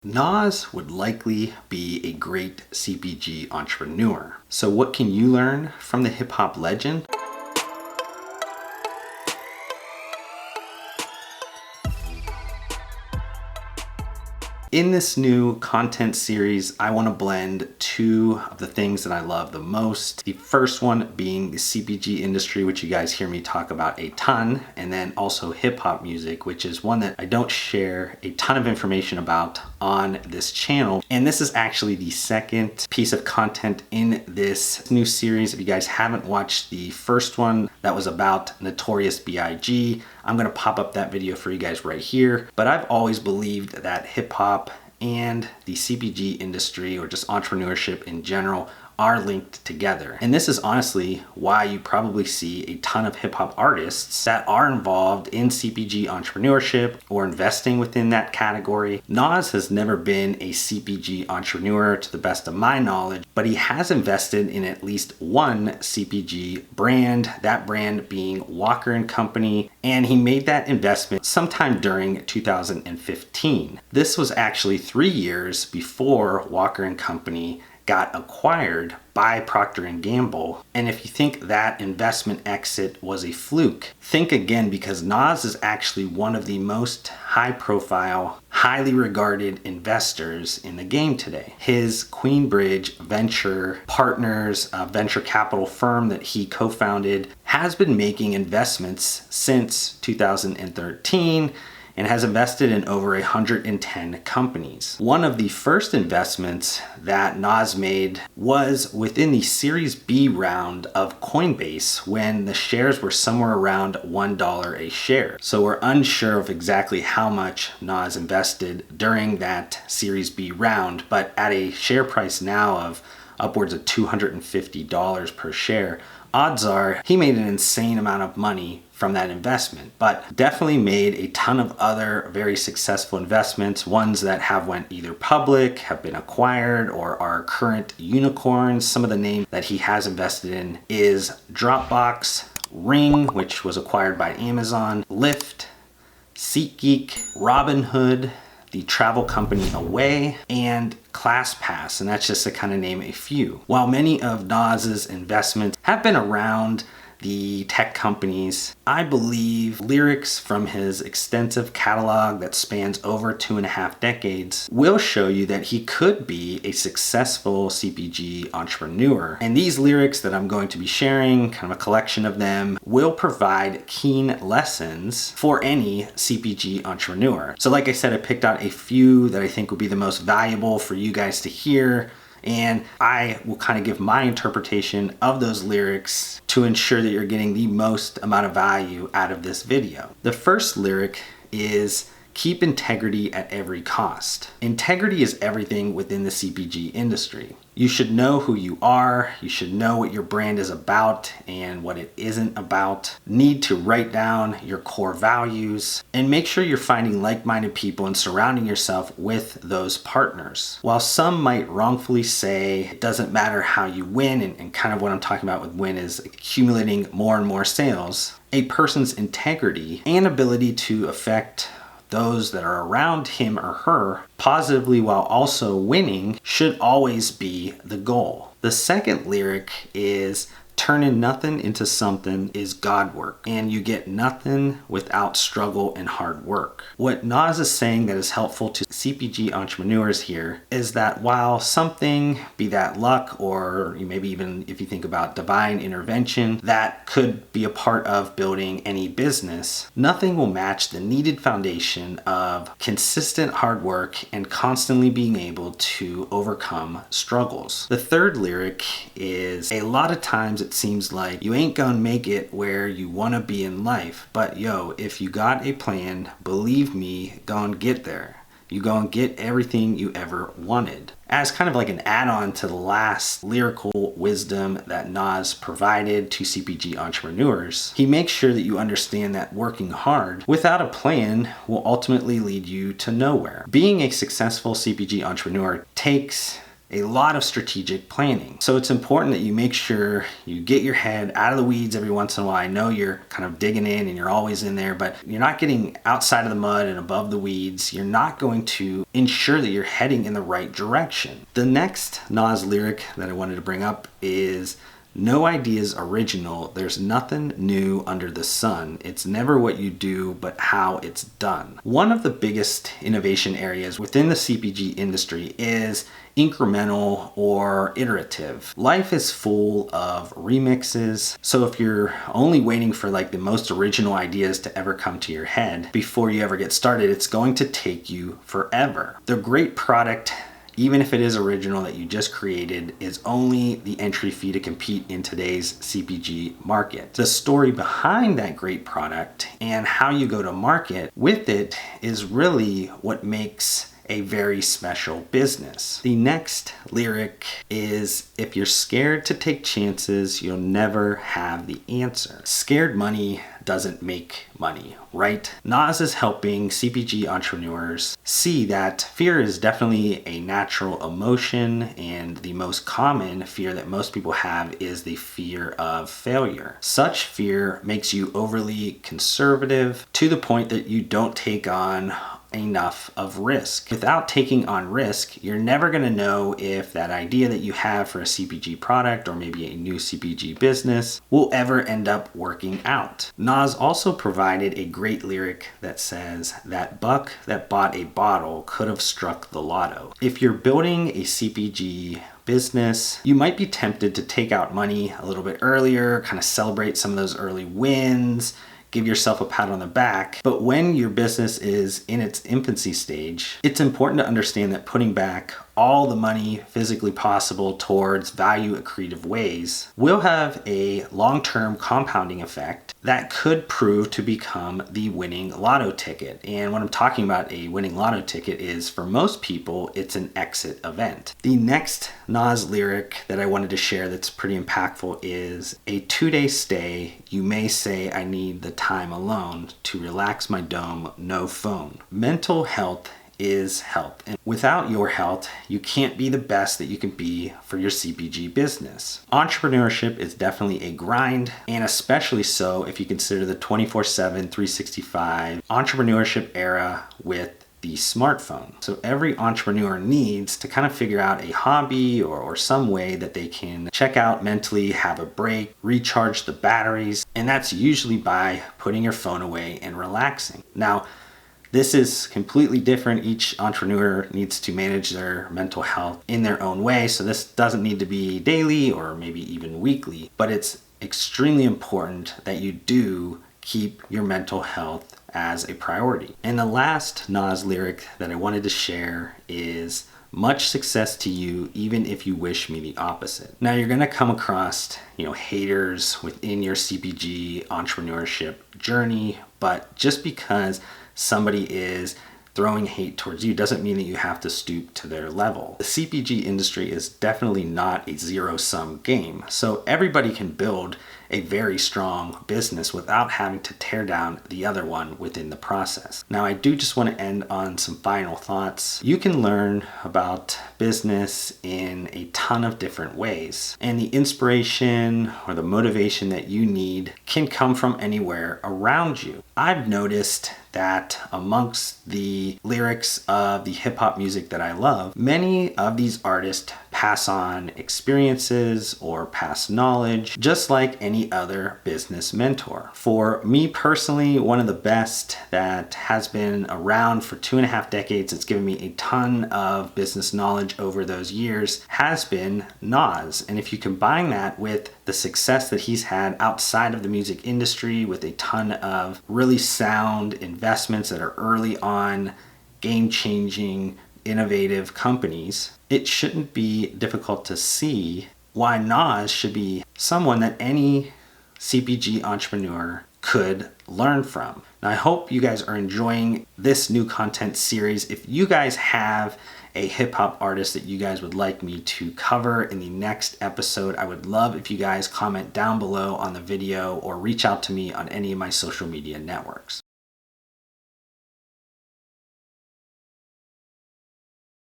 NAS would likely be a great CPG entrepreneur. So what can you learn from the hip hop legend? In this new content series, I want to blend two of the things that I love the most. The first one being the CPG industry, which you guys hear me talk about a ton, and then also hip hop music, which is one that I don't share a ton of information about on this channel. And this is actually the second piece of content in this new series. If you guys haven't watched the first one, that was about Notorious B.I.G., I'm gonna pop up that video for you guys right here. But I've always believed that hip hop and the CPG industry, or just entrepreneurship in general, are linked together. And this is honestly why you probably see a ton of hip hop artists that are involved in CPG entrepreneurship or investing within that category. Nas has never been a CPG entrepreneur to the best of my knowledge, but he has invested in at least one CPG brand, that brand being Walker & Company, and he made that investment sometime during 2015. This was actually 3 years before Walker & Company got acquired by Procter & Gamble. And if you think that investment exit was a fluke, think again, because Nas is actually one of the most high profile, highly regarded investors in the game today. His Queenbridge Venture Partners, a venture capital firm that he co-founded, has been making investments since 2013 and has invested in over 110 companies. One of the first investments that Nas made was within the Series B round of Coinbase, when the shares were somewhere around $1 a share. So we're unsure of exactly how much Nas invested during that Series B round, but at a share price now of upwards of $250 per share, odds are he made an insane amount of money from that investment, but definitely made a ton of other very successful investments, ones that have went either public, have been acquired, or are current unicorns. Some of the names that he has invested in is Dropbox, Ring, which was acquired by Amazon, Lyft, SeatGeek, Robinhood, the travel company Away, and ClassPass, and that's just to kind of name a few. While many of Nas's investments have been around the tech companies, I believe lyrics from his extensive catalog that spans over 2.5 decades will show you that he could be a successful CPG entrepreneur. And these lyrics that I'm going to be sharing, kind of a collection of them, will provide keen lessons for any CPG entrepreneur. So like I said, I picked out a few that I think would be the most valuable for you guys to hear, and I will kind of give my interpretation of those lyrics to ensure that you're getting the most amount of value out of this video. The first lyric is, "Keep integrity at every cost." Integrity is everything within the CPG industry. You should know who you are, you should know what your brand is about and what it isn't about. Need to write down your core values and make sure you're finding like-minded people and surrounding yourself with those partners. While some might wrongfully say it doesn't matter how you win, and kind of what I'm talking about with win is accumulating more and more sales, a person's integrity and ability to affect those that are around him or her positively while also winning should always be the goal. The second lyric is, "Turning nothing into something is God work, and you get nothing without struggle and hard work." What Nas is saying that is helpful to CPG entrepreneurs here is that while something, be that luck, or maybe even if you think about divine intervention, that could be a part of building any business, nothing will match the needed foundation of consistent hard work and constantly being able to overcome struggles. The third lyric is, "A lot of times it seems like you ain't gonna make it where you wanna be in life, but yo, if you got a plan, believe me, gonna get there. You gonna get everything you ever wanted." As kind of like an add-on to the last lyrical wisdom that Nas provided to CPG entrepreneurs, he makes sure that you understand that working hard without a plan will ultimately lead you to nowhere. Being a successful CPG entrepreneur takes a lot of strategic planning. So it's important that you make sure you get your head out of the weeds every once in a while. I know you're kind of digging in and you're always in there, but you're not getting outside of the mud and above the weeds. You're not going to ensure that you're heading in the right direction. The next NAS lyric that I wanted to bring up is, "No idea's original. There's nothing new under the sun. It's never what you do, but how it's done." One of the biggest innovation areas within the CPG industry is incremental or iterative. Life is full of remixes. So if you're only waiting for like the most original ideas to ever come to your head before you ever get started, it's going to take you forever. The great product, even if it is original, that you just created, is only the entry fee to compete in today's CPG market. The story behind that great product and how you go to market with it is really what makes a very special business. The next lyric is, "If you're scared to take chances, you'll never have the answer." Scared money doesn't make money, right? NAS is helping CPG entrepreneurs see that fear is definitely a natural emotion, and the most common fear that most people have is the fear of failure. Such fear makes you overly conservative to the point that you don't take on enough of risk. Without taking on risk, you're never going to know if that idea that you have for a CPG product or maybe a new CPG business will ever end up working out. NAS also provided a great lyric that says, "That buck that bought a bottle could have struck the lotto." If you're building a CPG business, you might be tempted to take out money a little bit earlier, kind of celebrate some of those early wins, give yourself a pat on the back. But when your business is in its infancy stage, it's important to understand that putting back all the money physically possible towards value accretive ways will have a long-term compounding effect that could prove to become the winning lotto ticket. And when I'm talking about a winning lotto ticket is, for most people, it's an exit event. The next NAS lyric that I wanted to share that's pretty impactful is, "A 2-day stay, you may say I need the time alone to relax my dome, no phone." Mental health is health. And without your health, you can't be the best that you can be for your CPG business. Entrepreneurship is definitely a grind, and especially so if you consider the 24/7, 365 entrepreneurship era with the smartphone. So every entrepreneur needs to kind of figure out a hobby or some way that they can check out mentally, have a break, recharge the batteries, and that's usually by putting your phone away and relaxing. Now, this is completely different. Each entrepreneur needs to manage their mental health in their own way. So this doesn't need to be daily or maybe even weekly, but it's extremely important that you do keep your mental health as a priority. And the last NAS lyric that I wanted to share is, "Much success to you, even if you wish me the opposite." Now you're gonna come across, haters within your CPG entrepreneurship journey, but just because somebody is throwing hate towards you doesn't mean that you have to stoop to their level. The CPG industry is definitely not a zero-sum game. So everybody can build a very strong business without having to tear down the other one within the process. Now, I do just want to end on some final thoughts. You can learn about business in a ton of different ways, and the inspiration or the motivation that you need can come from anywhere around you. I've noticed that amongst the lyrics of the hip hop music that I love, many of these artists pass on experiences or pass knowledge, just like any other business mentor. For me personally, one of the best that has been around for 2.5 decades, it's given me a ton of business knowledge over those years, has been NAS. And if you combine that with the success that he's had outside of the music industry with a ton of really sound investments that are early on, game-changing, innovative companies, it shouldn't be difficult to see why NAS should be someone that any CPG entrepreneur could learn from. Now, I hope you guys are enjoying this new content series. If you guys have a hip hop artist that you guys would like me to cover in the next episode, I would love if you guys comment down below on the video or reach out to me on any of my social media networks.